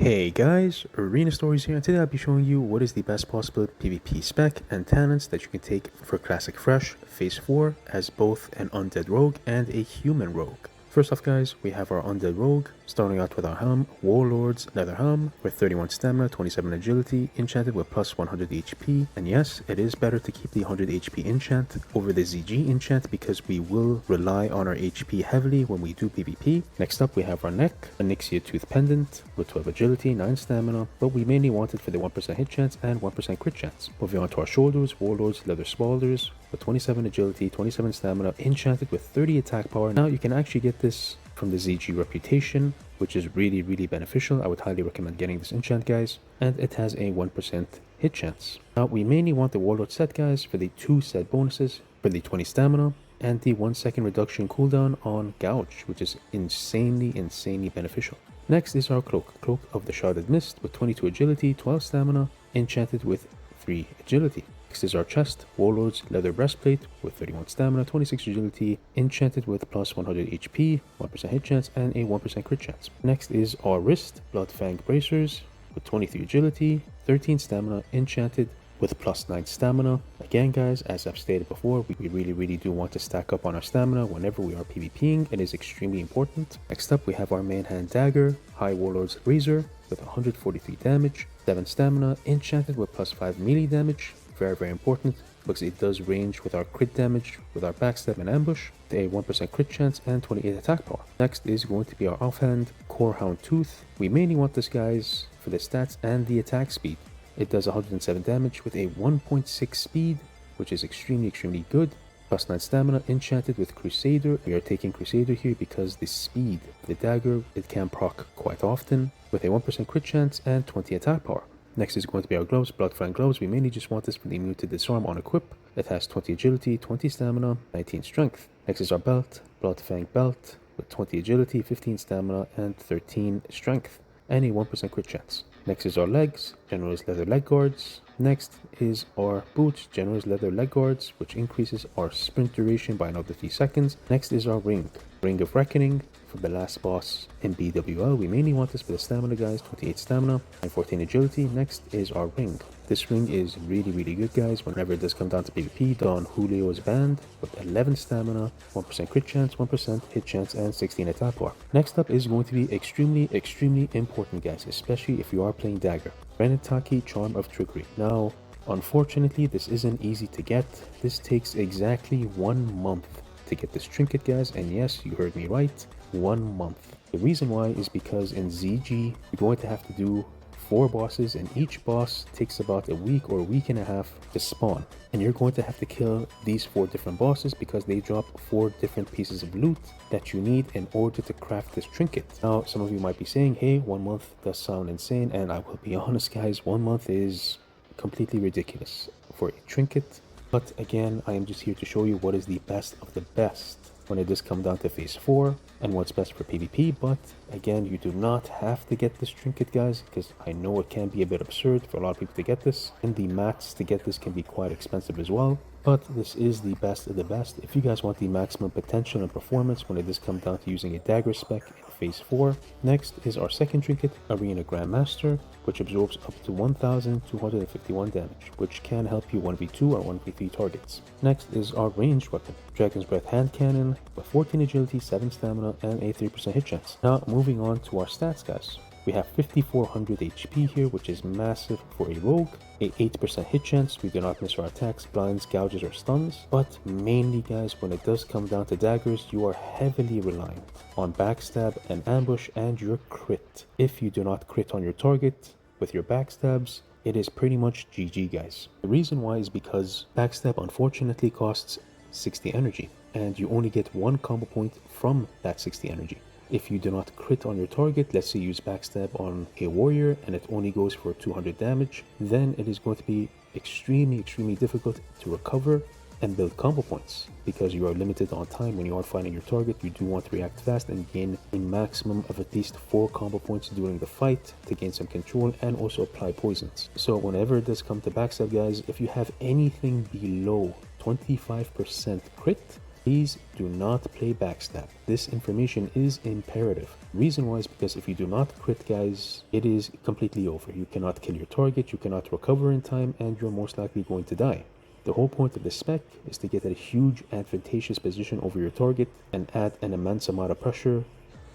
Hey guys, Arena Stories here, and today I'll be showing you what is the best possible PvP spec and talents that you can take for Classic Fresh Phase 4 as both an Undead Rogue and a Human Rogue. First off guys, we have our Undead Rogue, starting out with our helm, Warlord's Leather Helm, with 31 stamina, 27 agility, enchanted with plus 100 HP, and yes, it is better to keep the 100 HP enchant over the ZG enchant because we will rely on our HP heavily when we do PvP. Next up we have our neck, Onyxia Tooth Pendant, with 12 agility, 9 stamina, but we mainly want it for the 1% hit chance and 1% crit chance. Moving on to our shoulders, Warlord's Leather Spaulders, with 27 agility, 27 stamina, enchanted with 30 attack power. Now you can actually get this from the ZG reputation, which is really beneficial. I would highly recommend getting this enchant guys, and it has a 1% hit chance. Now we mainly want the Warlord set guys for the 2 set bonuses, for the 20 stamina and the 1 second reduction cooldown on Gouge, which is insanely beneficial. Next is our Cloak of the Shrouded Mist, with 22 agility, 12 stamina, enchanted with 3 agility. Next is our chest, Warlord's Leather Breastplate, with 31 stamina, 26 agility, enchanted with plus 100 HP, 1% hit chance, and a 1% crit chance. Next is our wrist, Bloodfang Bracers, with 23 agility, 13 stamina, enchanted with plus 9 stamina. Again guys, as I've stated before, we really do want to stack up on our stamina whenever we are PvPing. It is extremely important. Next up we have our main hand Dagger, High Warlord's Razor, with 143 damage, 7 stamina, enchanted with plus 5 melee damage. Very important because it does range with our crit damage, with our backstab and ambush, a 1% crit chance and 28 attack power. Next is going to be our offhand Corehound Tooth. We mainly want this guys for the stats and the attack speed. It does 107 damage with a 1.6 speed, which is extremely good. Plus 9 stamina, enchanted with Crusader. We are taking Crusader here because the speed of the dagger, it can proc quite often, with a 1% crit chance and 20 attack power. Next is going to be our gloves, Bloodfang Gloves. We mainly just want this for the immune to disarm on equip. It has 20 agility, 20 stamina, 19 strength. Next is our belt, Bloodfang Belt, with 20 agility, 15 stamina, and 13 strength, and a 1% crit chance. Next is our legs, General's Leather Leg Guards. Next is our boots, General's Leather Leg Guards, which increases our sprint duration by another 3 seconds. Next is our ring, Ring of Reckoning, for the last boss in BWL. We mainly want this for the stamina guys, 28 stamina and 14 agility. Next is our ring. This ring is really good guys whenever it does come down to PvP. Don Julio's band, with 11 stamina, 1% crit chance, 1% hit chance, and 16 attack power. Next up is going to be extremely important guys, especially if you are playing Dagger, Renataki Charm of Trickery. Now unfortunately this isn't easy to get. This takes exactly 1 month to get this trinket guys, and yes, you heard me right, 1 month. The reason why is because in ZG you're going to have to do 4 bosses, and each boss takes about a week or a week and a half to spawn, and you're going to have to kill these 4 different bosses because they drop 4 different pieces of loot that you need in order to craft this trinket. Now some of you might be saying, hey, 1 month does sound insane, and I will be honest guys, 1 month is completely ridiculous for a trinket. But again, I am just here to show you what is the best of the best when it does come down to phase 4 and what's best for PvP. But again, you do not have to get this trinket guys, because I know it can be a bit absurd for a lot of people to get this, and the mats to get this can be quite expensive as well. But this is the best of the best if you guys want the maximum potential and performance when it does come down to using a dagger spec in phase 4. Next is our second trinket, Arena Grandmaster, which absorbs up to 1251 damage, which can help you 1v2 or 1v3 targets. Next is our ranged weapon, Dragon's Breath Hand Cannon, with 14 agility, 7 stamina, and a 3% hit chance. Now moving on to our stats guys. We have 5400 HP here, which is massive for a rogue, a 8% hit chance. We do not miss our attacks, blinds, gouges, or stuns. But mainly guys, when it does come down to daggers, you are heavily reliant on backstab and ambush and your crit. If you do not crit on your target with your backstabs, it is pretty much GG guys. The reason why is because backstab unfortunately costs 60 energy, and you only get 1 combo point from that 60 energy. If you do not crit on your target, let's say you use backstab on a warrior and it only goes for 200 damage, then it is going to be extremely difficult to recover and build combo points because you are limited on time. When you are fighting your target, you do want to react fast and gain a maximum of at least 4 combo points during the fight to gain some control and also apply poisons. So whenever it does come to backstab guys, if you have anything below 25% crit, Please do not play backstab. This information is imperative. Reason why is because if you do not crit, guys, it is completely over. You cannot kill your target, you cannot recover in time, and you're most likely going to die. The whole point of the spec is to get a huge advantageous position over your target and add an immense amount of pressure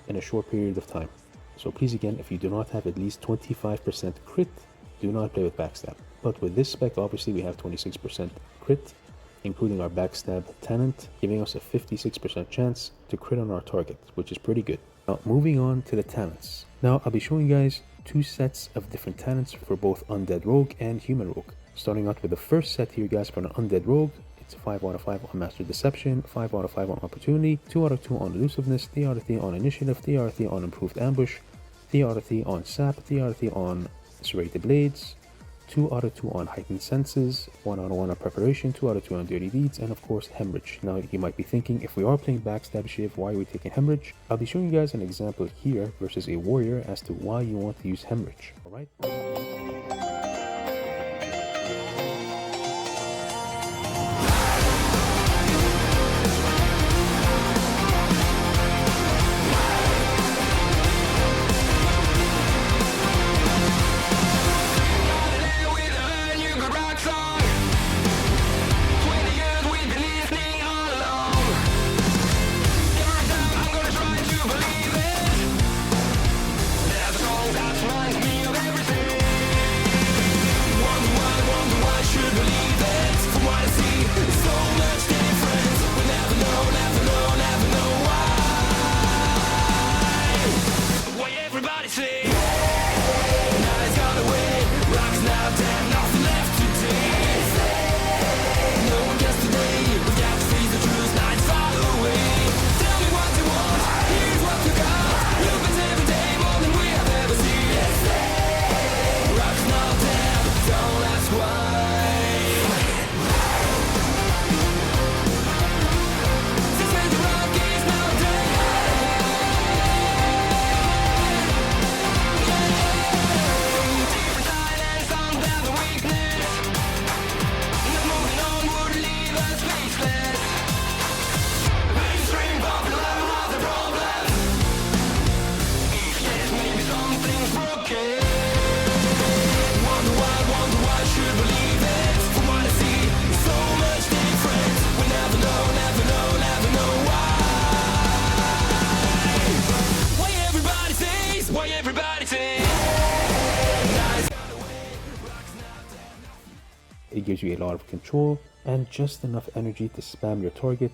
in a short period of time. So please again, if you do not have at least 25% crit, do not play with backstab. But with this spec, obviously we have 26% crit, including our backstab tenant, giving us a 56% chance to crit on our target, which is pretty good. Now moving on to the talents. Now I'll be showing you guys two sets of different talents for both Undead Rogue and Human Rogue. Starting out with the first set here, guys, for an Undead Rogue. It's 5 out of 5 on Master Deception, 5 out of 5 on Opportunity, 2 out of 2 on Elusiveness, 3 out of 3 on Initiative, 3 out of 3 on Improved Ambush, 3 out of 3 on Sap, 3 out of 3 on Serrated Blades, 2 out of 2 on Heightened Senses, 1 out of 1 on Preparation, 2 out of 2 on Dirty Deeds, and of course Hemorrhage. Now you might be thinking, if we are playing Backstab Shiv, why are we taking Hemorrhage? I'll be showing you guys an example here versus a Warrior as to why you want to use Hemorrhage. Alright? It gives you a lot of control and just enough energy to spam your target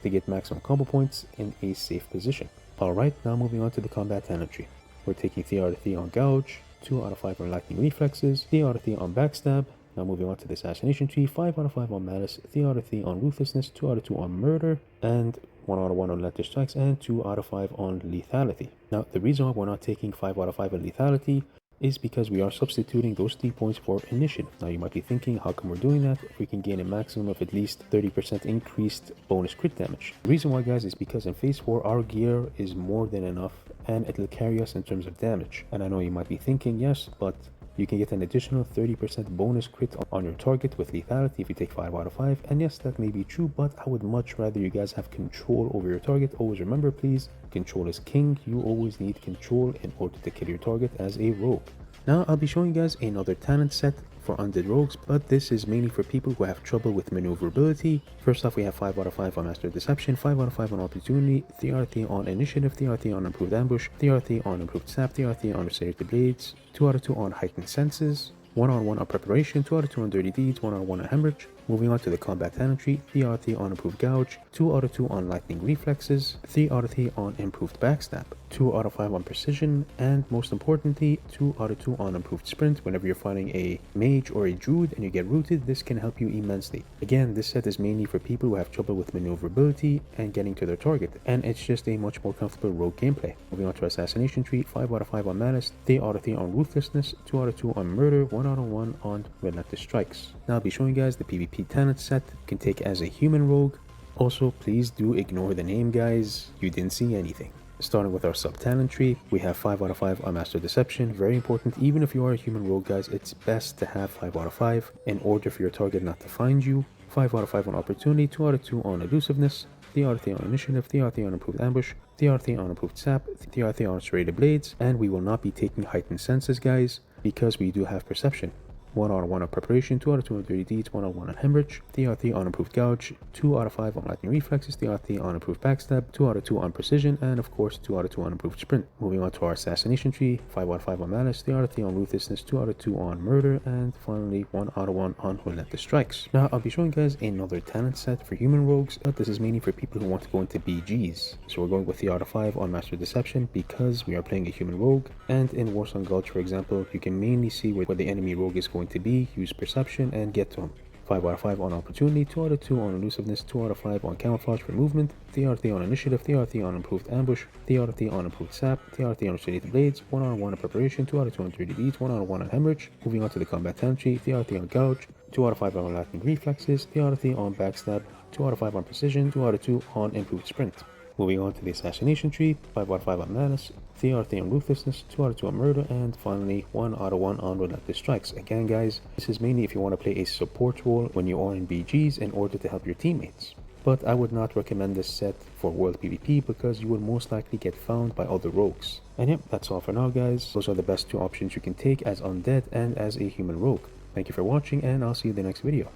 to get maximum combo points in a safe position. Alright, now moving on to the combat talent tree. We're taking 3 out of 3 on Gouge, 2 out of 5 on Lightning Reflexes, 3 out of 3 on Backstab. Now moving on to the Assassination tree, 5 out of 5 on Malice, 3 out of 3 on Ruthlessness, 2 out of 2 on Murder, and 1 out of 1 on Relentless Strikes, and 2 out of 5 on Lethality. Now the reason why we're not taking 5 out of 5 on Lethality is because we are substituting those 3 points for Initiative. Now you might be thinking, how come we're doing that if we can gain a maximum of at least 30% increased bonus crit damage? The reason why, guys, is because in phase 4 our gear is more than enough and it'll carry us in terms of damage. And I know you might be thinking, yes, but you can get an additional 30% bonus crit on your target with Lethality if you take 5 out of 5. And yes, that may be true, but I would much rather you guys have control over your target. Always remember, please, control is king. You always need control in order to kill your target as a rogue. Now I'll be showing you guys another talent set for Undead Rogues, but this is mainly for people who have trouble with Maneuverability. First off, we have 5 out of 5 on Master Deception, 5 out of 5 on Opportunity, 3 out of 3 on Initiative, 3 out of 3 on Improved Ambush, 3 out of 3 on Improved Sap, 3 out of 3 on Serrated Blades, 2 out of 2 on Heightened Senses, 1 out of 1 on Preparation, 2 out of 2 on Dirty Deeds, 1 out of 1 on Hemorrhage. Moving on to the Combat Talent tree, 3 out of 3 on Improved Gouge, 2 out of 2 on Lightning Reflexes, 3 out of 3 on Improved Backstab, 2 out of 5 on Precision, and most importantly, 2 out of 2 on Improved Sprint. Whenever you're fighting a mage or a druid and you get rooted, this can help you immensely. Again, this set is mainly for people who have trouble with Maneuverability and getting to their target, and it's just a much more comfortable rogue gameplay. Moving on to Assassination tree, 5 out of 5 on Malice, 3 out of 3 on Ruthlessness, 2 out of 2 on Murder, 1 out of 1 on Relentless Strikes. Now I'll be showing you guys the PvP talent set you can take as a human rogue. Also, please do ignore the name, guys. You didn't see anything. Starting with our sub talent tree, we have 5 out of 5 on Master Deception. Very important, even if you are a human rogue, guys, it's best to have 5 out of 5 in order for your target not to find you. 5 out of 5 on Opportunity, 2 out of 2 on Elusiveness, TRT on initiative, TRT on improved ambush, TRT on improved sap, TRT on serrated blades, and we will not be taking heightened senses, guys, because we do have perception. 1 out of 1 on preparation, 2 out of 2 on dirty deeds, 1 out of 1 on hemorrhage, TRT on improved gouge, 2 out of 5 on lightning reflexes, TRT on improved backstab, 2 out of 2 on precision, and of course 2 out of 2 on improved sprint. Moving on to our assassination tree, 5 out of 5 on malice, TRT on ruthlessness, 2 out of 2 on murder, and finally 1 out of 1 on relentless strikes. Now I'll be showing you guys another talent set for human rogues, but this is mainly for people who want to go into BGs. So we're going with 3 out of 5 on master deception because we are playing a human rogue, and in Warsong Gulch, for example, you can mainly see where the enemy rogue is going to be, use perception, and get to him. 5 out of 5 on opportunity, 2 out of 2 on elusiveness, 2 out of 5 on camouflage for movement, TRT on initiative, TRT on improved ambush, TRT on improved sap, TRT on serrated blades, 1 out of 1 on preparation, 2 out of 2 on 3D beats, 1 out of 1 on hemorrhage. Moving on to the combat talent tree, TRT on gouge, 2 out of 5 on lightning reflexes, TRT on backstab, 2 out of 5 on precision, 2 out of 2 on improved sprint. Moving on to the assassination tree, 5 out of 5 on malice, 3 out of 3 on ruthlessness, 2 out of 2 on murder, and finally 1 out of 1 on relentless strikes. Again guys, this is mainly if you want to play a support role when you are in BGs in order to help your teammates. But I would not recommend this set for world PvP because you will most likely get found by other rogues. And yep, that's all for now guys. Those are the best 2 options you can take as undead and as a human rogue. Thank you for watching, and I'll see you in the next video.